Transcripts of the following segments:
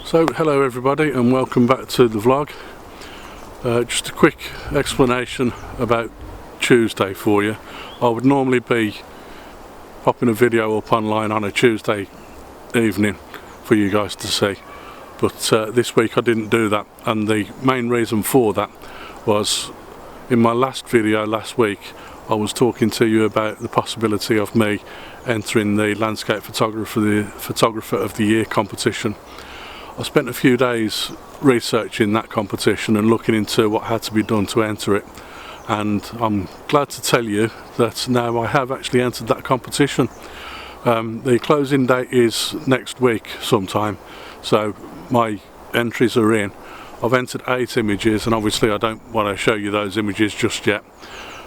So hello everybody and welcome back to the vlog. Just a quick explanation about Tuesday for you. I would normally be popping a video up online on a Tuesday evening for you guys to see, but this week I didn't do that, and the main reason for that was in my last video last week I was talking to you about the possibility of me entering the Landscape Photographer of the Year competition. I spent a few days researching that competition and looking into what had to be done to enter it, and I'm glad to tell you that now I have actually entered that competition. The closing date is next week sometime, so my entries are in. I've entered 8 images, and obviously I don't want to show you those images just yet.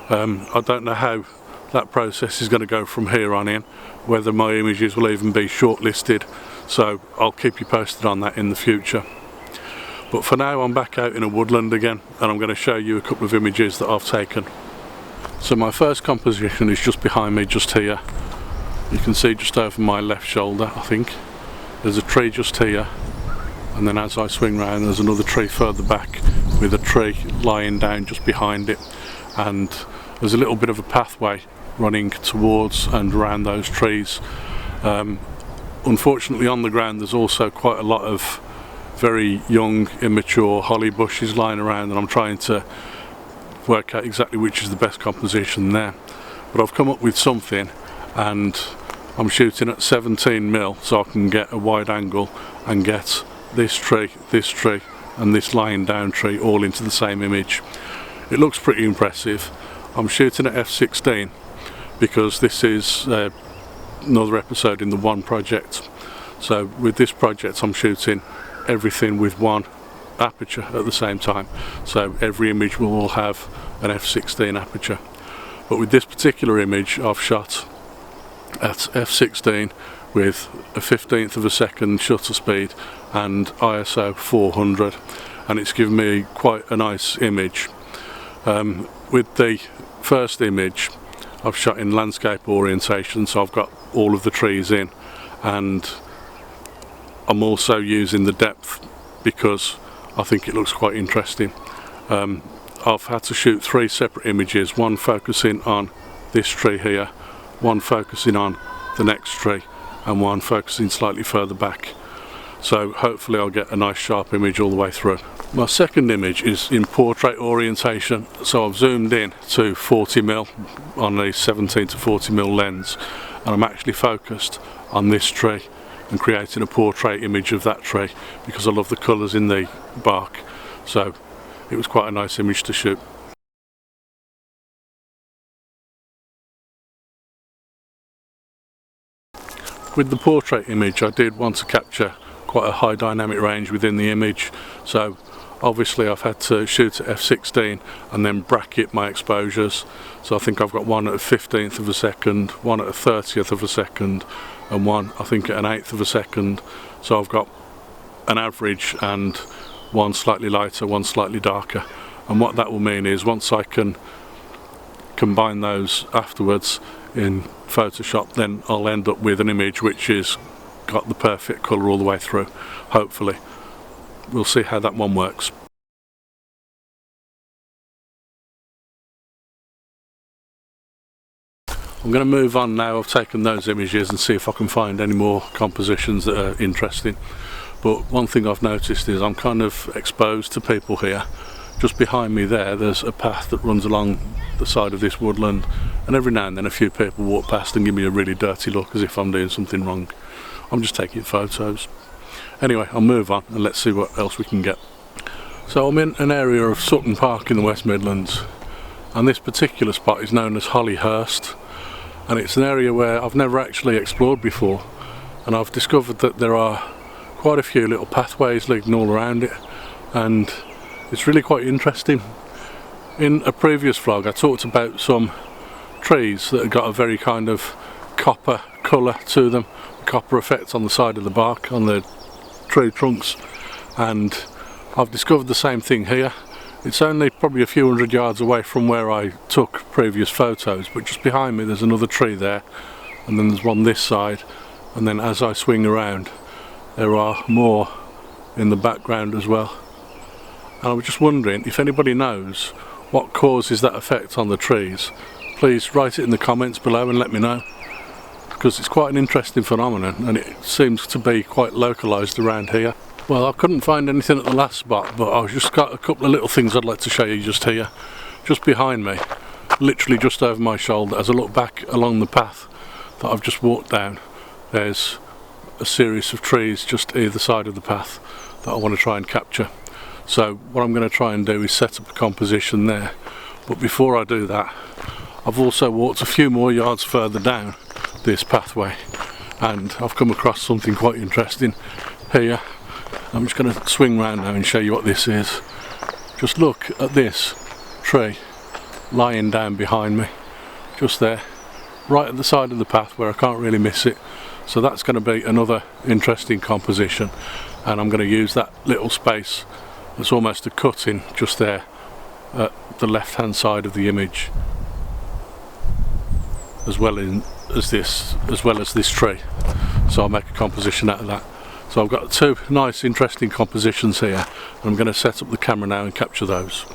I don't know how that process is going to go from here on in, whether my images will even be shortlisted, so I'll keep you posted on that in the future. But for now I'm back out in a woodland again, and I'm going to show you a couple of images that I've taken. So my first composition is just behind me, just here. You can see just over my left shoulder, I think. There's a tree just here, and then as I swing round there's another tree further back with a tree lying down just behind it, and there's a little bit of a pathway running towards and around those trees. Unfortunately on the ground there's also quite a lot of very young immature holly bushes lying around, and I'm trying to work out exactly which is the best composition there. But I've come up with something, and I'm shooting at 17mm so I can get a wide angle and get this tree and this lying down tree all into the same image. It looks pretty impressive. I'm shooting at f/16 because this is another episode in the one project. So with this project I'm shooting everything with one aperture at the same time, so every image will all have an f/16 aperture. But with this particular image I've shot at f/16 with a 1/15 of a second shutter speed and ISO 400, and it's given me quite a nice image. With the first image I've shot in landscape orientation, so I've got all of the trees in, and I'm also using the depth because I think it looks quite interesting. I've had to shoot 3 separate images, one focusing on this tree here, one focusing on the next tree, and one focusing slightly further back. So hopefully I'll get a nice sharp image all the way through. My second image is in portrait orientation, so I've zoomed in to 40mm on a 17 to 40mm lens, and I'm actually focused on this tree and creating a portrait image of that tree because I love the colours in the bark, so it was quite a nice image to shoot. With the portrait image I did want to capture quite a high dynamic range within the image, so obviously I've had to shoot at f/16 and then bracket my exposures. So I think I've got one at a 1/15 of a second, one at a 1/30th of a second, and one I think at an 1/8 of a second. So I've got an average and one slightly lighter, one slightly darker, and what that will mean is once I can combine those afterwards in Photoshop, then I'll end up with an image which is got the perfect colour all the way through, hopefully. We'll see how that one works. I'm going to move on now. I've taken those images and see if I can find any more compositions that are interesting. But one thing I've noticed is I'm kind of exposed to people here. Just behind me there's a path that runs along the side of this woodland, and every now and then a few people walk past and give me a really dirty look as if I'm doing something wrong. I'm just taking photos. Anyway, I'll move on and let's see what else we can get. So I'm in an area of Sutton Park in the West Midlands, and this particular spot is known as Hollyhurst, and it's an area where I've never actually explored before, and I've discovered that there are quite a few little pathways leading all around it, and it's really quite interesting. In a previous vlog I talked about some trees that have got a very kind of copper colour to them, copper effect on the side of the bark, on the tree trunks, and I've discovered the same thing here. It's only probably a few hundred yards away from where I took previous photos, but just behind me there's another tree there, and then there's one this side, and then as I swing around there are more in the background as well. And I was just wondering if anybody knows what causes that effect on the trees. Please write it in the comments below and let me know, because it's quite an interesting phenomenon and it seems to be quite localised around here. Well, I couldn't find anything at the last spot, but I've just got a couple of little things I'd like to show you just here. Just behind me, literally just over my shoulder, as I look back along the path that I've just walked down, there's a series of trees just either side of the path that I want to try and capture. So what I'm going to try and do is set up a composition there, but before I do that, I've also walked a few more yards further down this pathway and I've come across something quite interesting here. I'm just going to swing round now and show you what this is. Just look at this tree lying down behind me, just there, right at the side of the path where I can't really miss it. So that's going to be another interesting composition, and I'm going to use that little space that's almost a cutting just there at the left hand side of the image, as well as this tree. So I'll make a composition out of that. So I've got two nice interesting compositions here, and I'm going to set up the camera now and capture those.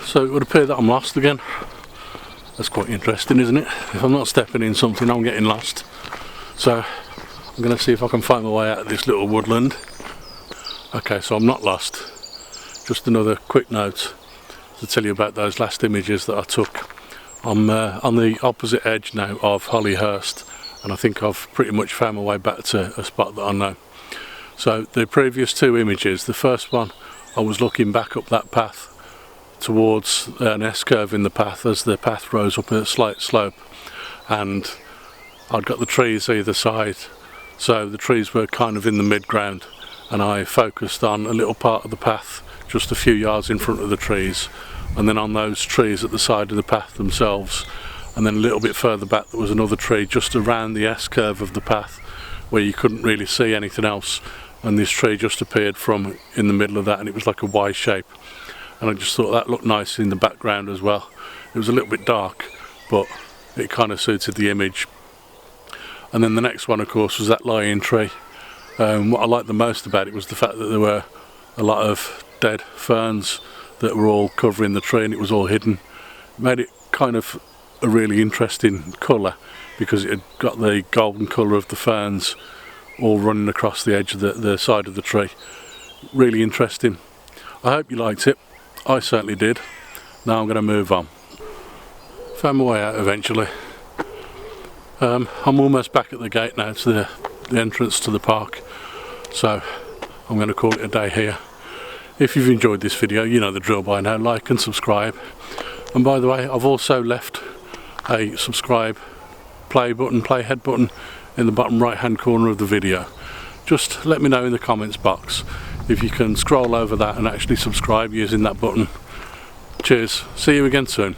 So it would appear that I'm lost again. That's quite interesting, isn't it? If I'm not stepping in something, I'm getting lost. So I'm going to see if I can find my way out of this little woodland. Okay, so I'm not lost. Just another quick note to tell you about those last images that I took. I'm on the opposite edge now of Hollyhurst, and I think I've pretty much found my way back to a spot that I know. So the previous two images, the first one I was looking back up that path towards an S-curve in the path as the path rose up a slight slope, and I'd got the trees either side, so the trees were kind of in the mid-ground, and I focused on a little part of the path just a few yards in front of the trees, and then on those trees at the side of the path themselves, and then a little bit further back there was another tree just around the S-curve of the path where you couldn't really see anything else, and this tree just appeared from in the middle of that, and it was like a Y shape. And I just thought that looked nice in the background as well. It was a little bit dark, but it kind of suited the image. And then the next one, of course, was that lying tree. What I liked the most about it was the fact that there were a lot of dead ferns that were all covering the tree, and it was all hidden. It made it kind of a really interesting colour, because it had got the golden colour of the ferns all running across the edge of the side of the tree. Really interesting. I hope you liked it. I certainly did. Now I'm going to move on. Found my way out eventually. I'm almost back at the gate now, to the entrance to the park, so I'm going to call it a day here. If you've enjoyed this video, you know the drill by now. Like and subscribe. And by the way, I've also left a subscribe playhead button in the bottom right hand corner of the video. Just let me know in the comments box if you can scroll over that and actually subscribe using that button. Cheers, see you again soon.